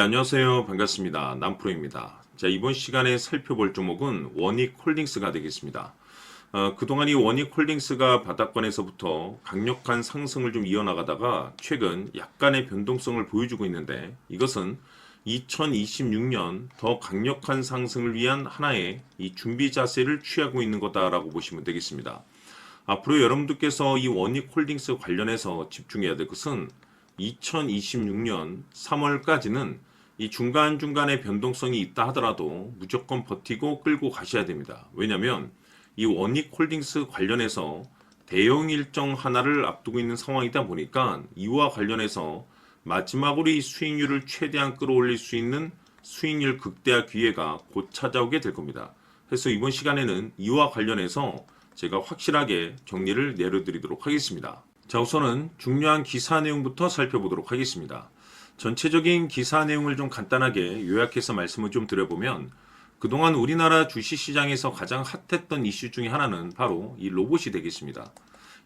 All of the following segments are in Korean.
안녕하세요. 반갑습니다. 남프로입니다. 자, 이번 시간에 살펴볼 종목은 원익홀딩스가 되겠습니다. 그동안 이 원익홀딩스가 바닥권에서부터 강력한 상승을 좀 이어나가다가 최근 약간의 변동성을 보여주고 있는데, 이것은 2026년 더 강력한 상승을 위한 하나의 이 준비 자세를 취하고 있는 거다라고 보시면 되겠습니다. 앞으로 여러분들께서 이 원익홀딩스 관련해서 집중해야 될 것은 2026년 3월까지는 이 중간중간에 변동성이 있다 하더라도 무조건 버티고 끌고 가셔야 됩니다. 왜냐하면 이 원익홀딩스 관련해서 대형 일정 하나를 앞두고 있는 상황이다 보니까 이와 관련해서 마지막으로 이 수익률을 최대한 끌어올릴 수 있는 수익률 극대화 기회가 곧 찾아오게 될 겁니다. 그래서 이번 시간에는 이와 관련해서 제가 확실하게 정리를 내려드리도록 하겠습니다. 자, 우선은 중요한 기사 내용부터 살펴보도록 하겠습니다. 전체적인 기사 내용을 좀 간단하게 요약해서 말씀을 좀 드려보면, 그동안 우리나라 주식시장에서 가장 핫했던 이슈 중에 하나는 바로 이 로봇이 되겠습니다.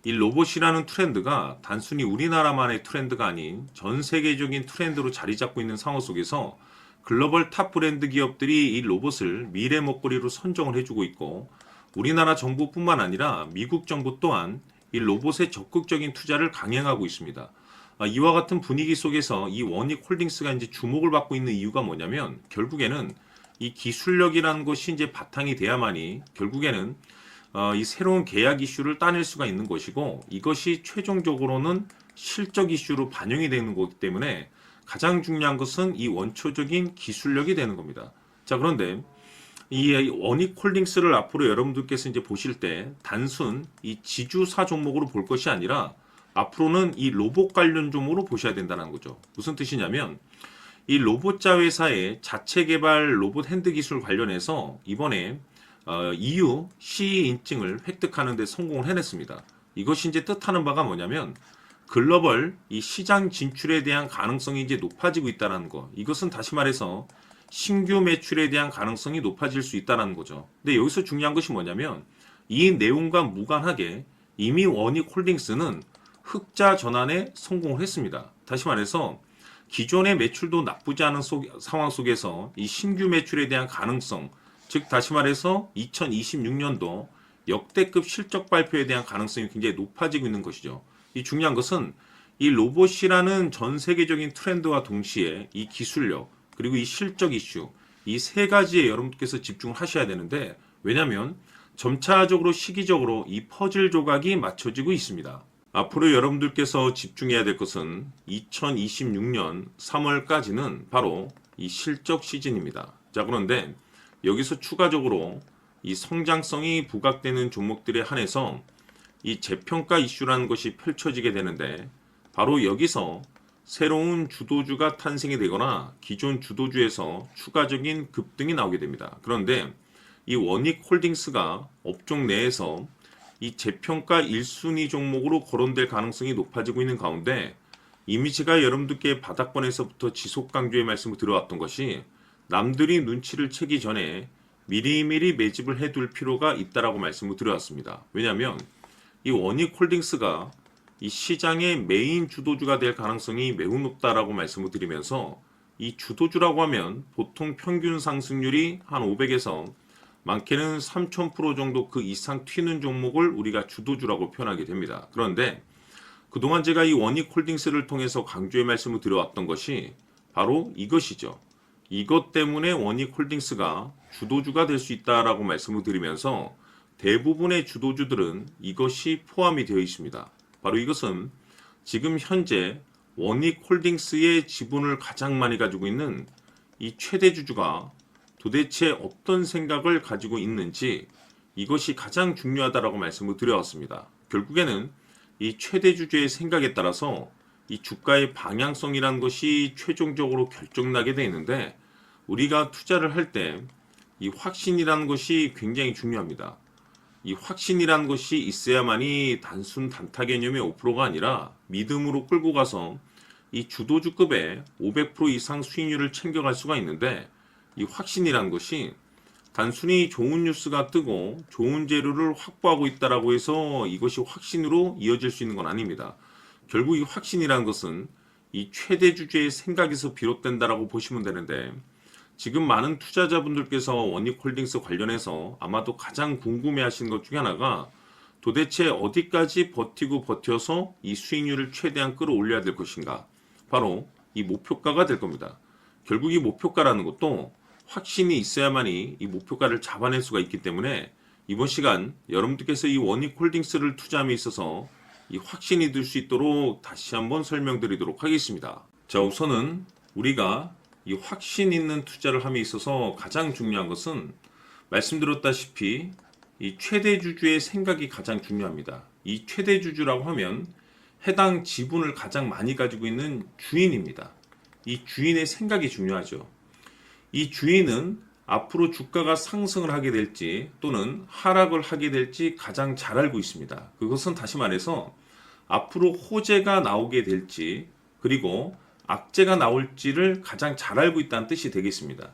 이 로봇이라는 트렌드가 단순히 우리나라만의 트렌드가 아닌 전 세계적인 트렌드로 자리 잡고 있는 상황 속에서 글로벌 탑 브랜드 기업들이 이 로봇을 미래 먹거리로 선정을 해주고 있고, 우리나라 정부뿐만 아니라 미국 정부 또한 이 로봇에 적극적인 투자를 강행하고 있습니다. 이와 같은 분위기 속에서 이 원익홀딩스가 이제 주목을 받고 있는 이유가 뭐냐면, 결국에는 이 기술력이라는 것이 이제 바탕이 돼야만이 결국에는 이 새로운 계약 이슈를 따낼 수가 있는 것이고, 이것이 최종적으로는 실적 이슈로 반영이 되는 거기 때문에 가장 중요한 것은 이 원초적인 기술력이 되는 겁니다. 자, 그런데 이 원익홀딩스를 앞으로 여러분들께서 이제 보실 때 단순 이 지주사 종목으로 볼 것이 아니라 앞으로는 이 로봇 관련 종목으로 보셔야 된다는 거죠. 무슨 뜻이냐면, 이 로봇자 회사의 자체 개발 로봇 핸드 기술 관련해서 이번에 EU CE 인증을 획득하는 데 성공을 해냈습니다. 이것이 이제 뜻하는 바가 뭐냐면, 글로벌 이 시장 진출에 대한 가능성이 이제 높아지고 있다는 거. 이것은 다시 말해서 신규 매출에 대한 가능성이 높아질 수 있다는 거죠. 근데 여기서 중요한 것이 뭐냐면, 이 내용과 무관하게 이미 원익홀딩스는 흑자 전환에 성공을 했습니다. 다시 말해서 기존의 매출도 나쁘지 않은 상황 속에서 이 신규 매출에 대한 가능성, 즉 다시 말해서 2026년도 역대급 실적 발표에 대한 가능성이 굉장히 높아지고 있는 것이죠. 이 중요한 것은 이 로봇이라는 전 세계적인 트렌드와 동시에 이 기술력, 그리고 이 실적 이슈, 이 세 가지에 여러분께서 집중을 하셔야 되는데, 왜냐하면 점차적으로 시기적으로 이 퍼즐 조각이 맞춰지고 있습니다. 앞으로 여러분들께서 집중해야 될 것은 2026년 3월까지는 바로 이 실적 시즌입니다. 자, 그런데 여기서 추가적으로 이 성장성이 부각되는 종목들에 한해서 이 재평가 이슈라는 것이 펼쳐지게 되는데, 바로 여기서 새로운 주도주가 탄생이 되거나 기존 주도주에서 추가적인 급등이 나오게 됩니다. 그런데 이 원익홀딩스가 업종 내에서 이 재평가 1순위 종목으로 거론될 가능성이 높아지고 있는 가운데, 이미지가 여러분들께 바닥권에서부터 지속 강조의 말씀을 들어왔던 것이, 남들이 눈치를 채기 전에 미리미리 매집을 해둘 필요가 있다라고 말씀을 드려왔습니다. 왜냐하면 이 원익홀딩스가 이 시장의 메인 주도주가 될 가능성이 매우 높다라고 말씀을 드리면서, 이 주도주라고 하면 보통 평균 상승률이 한 500에서 많게는 3000% 정도 그 이상 튀는 종목을 우리가 주도주라고 표현하게 됩니다. 그런데 그동안 제가 이 원익홀딩스를 통해서 강조의 말씀을 드려왔던 것이 바로 이것이죠. 이것 때문에 원익홀딩스가 주도주가 될 수 있다라고 말씀을 드리면서, 대부분의 주도주들은 이것이 포함이 되어 있습니다. 바로 이것은 지금 현재 원익홀딩스의 지분을 가장 많이 가지고 있는 이 최대 주주가 도대체 어떤 생각을 가지고 있는지, 이것이 가장 중요하다라고 말씀을 드려왔습니다. 결국에는 이 최대 주주의 생각에 따라서 이 주가의 방향성이라는 것이 최종적으로 결정나게 되어 있는데, 우리가 투자를 할 때 이 확신이라는 것이 굉장히 중요합니다. 이 확신이라는 것이 있어야만이 단순 단타 개념의 5%가 아니라 믿음으로 끌고 가서 이 주도주급의 500% 이상 수익률을 챙겨갈 수가 있는데, 이 확신이라는 것이 단순히 좋은 뉴스가 뜨고 좋은 재료를 확보하고 있다라고 해서 이것이 확신으로 이어질 수 있는 건 아닙니다. 결국 이 확신이라는 것은 이 최대 주주의 생각에서 비롯된다라고 보시면 되는데, 지금 많은 투자자분들께서 원익홀딩스 관련해서 아마도 가장 궁금해하시는 것 중에 하나가 도대체 어디까지 버티고 버텨서 이 수익률을 최대한 끌어올려야 될 것인가? 바로 이 목표가가 될 겁니다. 결국 이 목표가라는 것도 확신이 있어야만이 이 목표가를 잡아낼 수가 있기 때문에 이번 시간 여러분들께서 이 원익홀딩스를 투자함에 있어서 이 확신이 들 수 있도록 다시 한번 설명드리도록 하겠습니다. 자, 우선은 우리가 이 확신 있는 투자를 함에 있어서 가장 중요한 것은 말씀드렸다시피 이 최대 주주의 생각이 가장 중요합니다. 이 최대 주주라고 하면 해당 지분을 가장 많이 가지고 있는 주인입니다. 이 주인의 생각이 중요하죠. 이 주인은 앞으로 주가가 상승을 하게 될지 또는 하락을 하게 될지 가장 잘 알고 있습니다. 그것은 다시 말해서 앞으로 호재가 나오게 될지 그리고 악재가 나올지를 가장 잘 알고 있다는 뜻이 되겠습니다.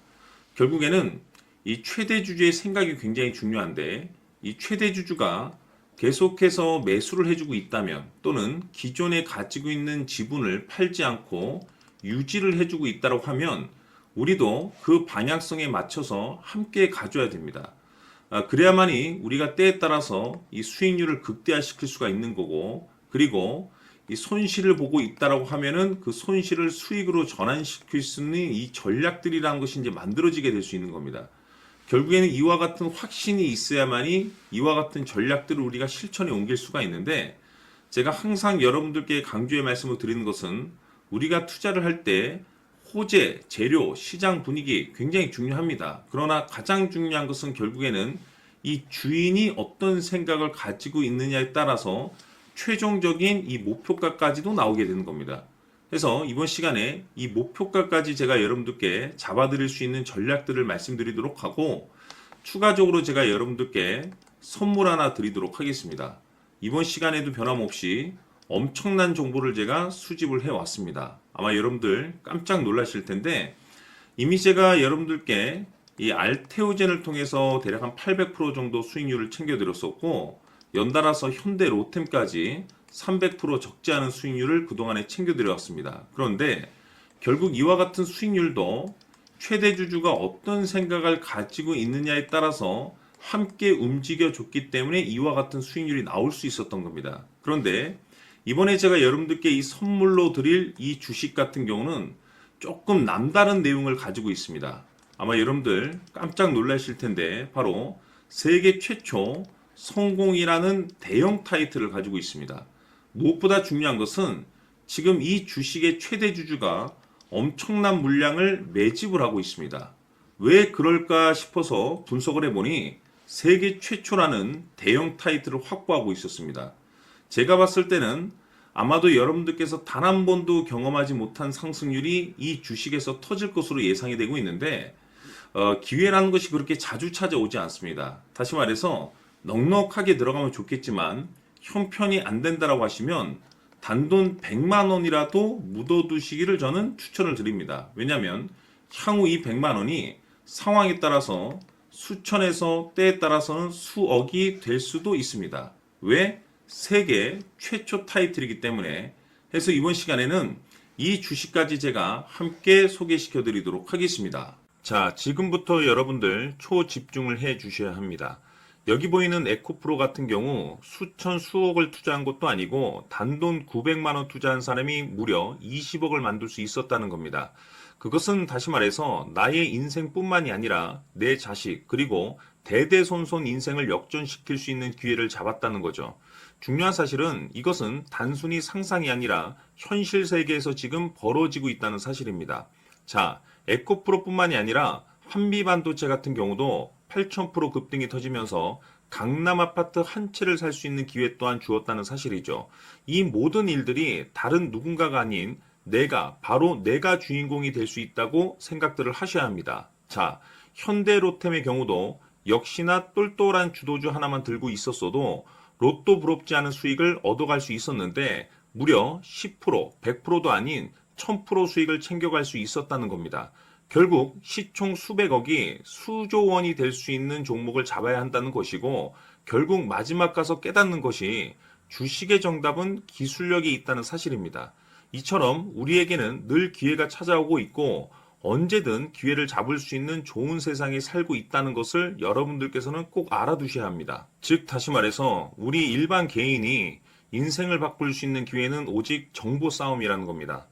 결국에는 이 최대 주주의 생각이 굉장히 중요한데, 이 최대 주주가 계속해서 매수를 해주고 있다면 또는 기존에 가지고 있는 지분을 팔지 않고 유지를 해주고 있다고 하면 우리도 그 방향성에 맞춰서 함께 가져야 됩니다. 그래야만이 우리가 때에 따라서 이 수익률을 극대화시킬 수가 있는 거고, 그리고 이 손실을 보고 있다라고 하면은 그 손실을 수익으로 전환시킬 수 있는 이 전략들이라는 것이 이제 만들어지게 될 수 있는 겁니다. 결국에는 이와 같은 확신이 있어야만이 이와 같은 전략들을 우리가 실천에 옮길 수가 있는데, 제가 항상 여러분들께 강조의 말씀을 드리는 것은 우리가 투자를 할 때 호재, 재료, 시장 분위기 굉장히 중요합니다. 그러나 가장 중요한 것은 결국에는 이 주인이 어떤 생각을 가지고 있느냐에 따라서 최종적인 이 목표가까지도 나오게 되는 겁니다. 그래서 이번 시간에 이 목표가까지 제가 여러분들께 잡아드릴 수 있는 전략들을 말씀드리도록 하고, 추가적으로 제가 여러분들께 선물 하나 드리도록 하겠습니다. 이번 시간에도 변함없이 엄청난 정보를 제가 수집을 해왔습니다. 아마 여러분들 깜짝 놀라실 텐데, 이미 제가 여러분들께 이 알테오젠을 통해서 대략 한 800% 정도 수익률을 챙겨드렸었고, 연달아서 현대 로템까지 300% 적지 않은 수익률을 그동안에 챙겨드려왔습니다. 그런데 결국 이와 같은 수익률도 최대 주주가 어떤 생각을 가지고 있느냐에 따라서 함께 움직여줬기 때문에 이와 같은 수익률이 나올 수 있었던 겁니다. 그런데 이번에 제가 여러분들께 이 선물로 드릴 이 주식 같은 경우는 조금 남다른 내용을 가지고 있습니다. 아마 여러분들 깜짝 놀라실 텐데, 바로 세계 최초 성공이라는 대형 타이틀을 가지고 있습니다. 무엇보다 중요한 것은 지금 이 주식의 최대 주주가 엄청난 물량을 매집을 하고 있습니다. 왜 그럴까 싶어서 분석을 해보니 세계 최초라는 대형 타이틀을 확보하고 있었습니다. 제가 봤을 때는 아마도 여러분들께서 단 한 번도 경험하지 못한 상승률이 이 주식에서 터질 것으로 예상이 되고 있는데, 기회라는 것이 그렇게 자주 찾아오지 않습니다. 다시 말해서 넉넉하게 들어가면 좋겠지만 형편이 안 된다라고 하시면 단돈 100만 원이라도 묻어두시기를 저는 추천을 드립니다. 왜냐하면 향후 이 100만 원이 상황에 따라서 수천에서 때에 따라서는 수억이 될 수도 있습니다. 왜? 세계 최초 타이틀이기 때문에. 해서 이번 시간에는 이 주식까지 제가 함께 소개시켜 드리도록 하겠습니다. 자, 지금부터 여러분들 초집중을 해 주셔야 합니다. 여기 보이는 에코프로 같은 경우 수천 수억을 투자한 것도 아니고 단돈 900만 원 투자한 사람이 무려 20억을 만들 수 있었다는 겁니다. 그것은 다시 말해서 나의 인생뿐만이 아니라 내 자식 그리고 대대손손 인생을 역전시킬 수 있는 기회를 잡았다는 거죠. 중요한 사실은 이것은 단순히 상상이 아니라 현실 세계에서 지금 벌어지고 있다는 사실입니다. 자, 에코프로뿐만이 아니라 한미반도체 같은 경우도 8,000% 급등이 터지면서 강남 아파트 한 채를 살 수 있는 기회 또한 주었다는 사실이죠. 이 모든 일들이 다른 누군가가 아닌 바로 내가 주인공이 될 수 있다고 생각들을 하셔야 합니다. 자, 현대로템의 경우도 역시나 똘똘한 주도주 하나만 들고 있었어도 로또 부럽지 않은 수익을 얻어갈 수 있었는데 무려 10%, 100%도 아닌 1000% 수익을 챙겨갈 수 있었다는 겁니다. 결국 시총 수백억이 수조 원이 될 수 있는 종목을 잡아야 한다는 것이고, 결국 마지막 가서 깨닫는 것이 주식의 정답은 기술력이 있다는 사실입니다. 이처럼 우리에게는 늘 기회가 찾아오고 있고 언제든 기회를 잡을 수 있는 좋은 세상에 살고 있다는 것을 여러분들께서는 꼭 알아두셔야 합니다. 즉 다시 말해서 우리 일반 개인이 인생을 바꿀 수 있는 기회는 오직 정보 싸움이라는 겁니다.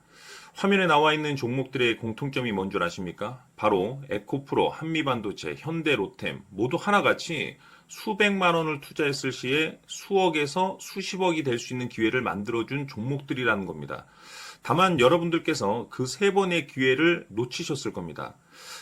화면에 나와 있는 종목들의 공통점이 뭔 줄 아십니까? 바로 에코프로, 한미반도체, 현대로템 모두 하나같이 수백만 원을 투자했을 시에 수억에서 수십억이 될 수 있는 기회를 만들어준 종목들이라는 겁니다. 다만 여러분들께서 그 세 번의 기회를 놓치셨을 겁니다.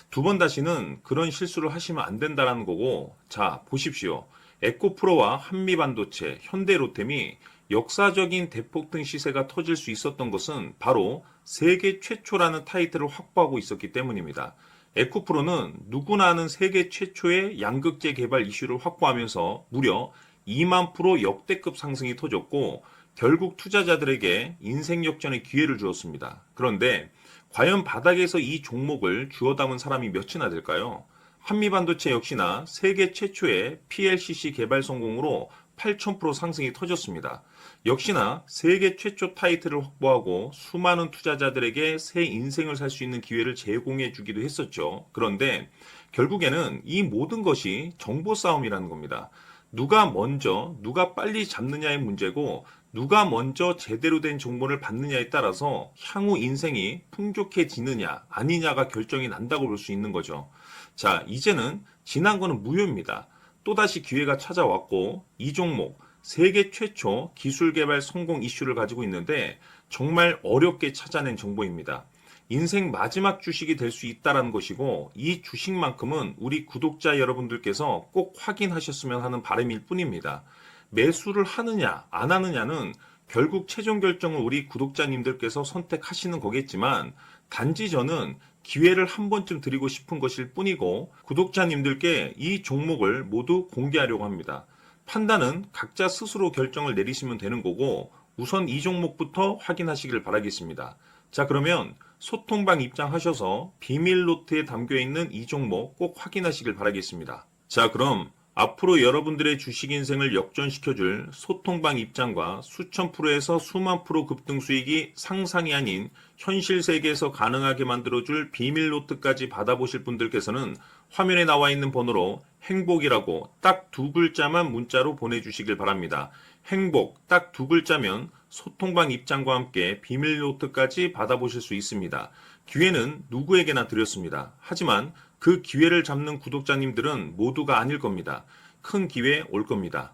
두 번 다시는 그런 실수를 하시면 안 된다는 거고, 자, 보십시오. 에코프로와 한미반도체, 현대로템이 역사적인 대폭등 시세가 터질 수 있었던 것은 바로 세계 최초라는 타이틀을 확보하고 있었기 때문입니다. 에코프로는 누구나 아는 세계 최초의 양극재 개발 이슈를 확보하면서 무려 2만 프로 역대급 상승이 터졌고 결국 투자자들에게 인생 역전의 기회를 주었습니다. 그런데 과연 바닥에서 이 종목을 주워 담은 사람이 몇이나 될까요? 한미반도체 역시나 세계 최초의 PLCC 개발 성공으로 8,000% 상승이 터졌습니다. 역시나 세계 최초 타이틀을 확보하고 수많은 투자자들에게 새 인생을 살 수 있는 기회를 제공해 주기도 했었죠. 그런데 결국에는 이 모든 것이 정보 싸움이라는 겁니다. 누가 먼저, 누가 빨리 잡느냐의 문제고 누가 먼저 제대로 된 정보를 받느냐에 따라서 향후 인생이 풍족해지느냐 아니냐가 결정이 난다고 볼 수 있는 거죠. 자, 이제는 지난 거는 무효입니다. 또다시 기회가 찾아왔고 이 종목 세계 최초 기술 개발 성공 이슈를 가지고 있는데 정말 어렵게 찾아낸 정보입니다. 인생 마지막 주식이 될 수 있다는 것이고 이 주식만큼은 우리 구독자 여러분들께서 꼭 확인하셨으면 하는 바람일 뿐입니다. 매수를 하느냐 안 하느냐는 결국 최종 결정을 우리 구독자님들께서 선택하시는 거겠지만 단지 저는 기회를 한 번쯤 드리고 싶은 것일 뿐이고 구독자님들께 이 종목을 모두 공개하려고 합니다. 판단은 각자 스스로 결정을 내리시면 되는 거고 우선 이 종목부터 확인하시길 바라겠습니다. 자, 그러면 소통방 입장하셔서 비밀 노트에 담겨 있는 이 종목 꼭 확인하시길 바라겠습니다. 자, 그럼 앞으로 여러분들의 주식 인생을 역전시켜줄 소통방 입장과 수천 프로에서 수만 프로 급등 수익이 상상이 아닌 현실 세계에서 가능하게 만들어줄 비밀 노트까지 받아보실 분들께서는 화면에 나와 있는 번호로 행복이라고 딱 두 글자만 문자로 보내주시길 바랍니다. 행복 딱 두 글자면 소통방 입장과 함께 비밀 노트까지 받아보실 수 있습니다. 기회는 누구에게나 드렸습니다. 하지만 그 기회를 잡는 구독자님들은 모두가 아닐 겁니다. 큰 기회 올 겁니다.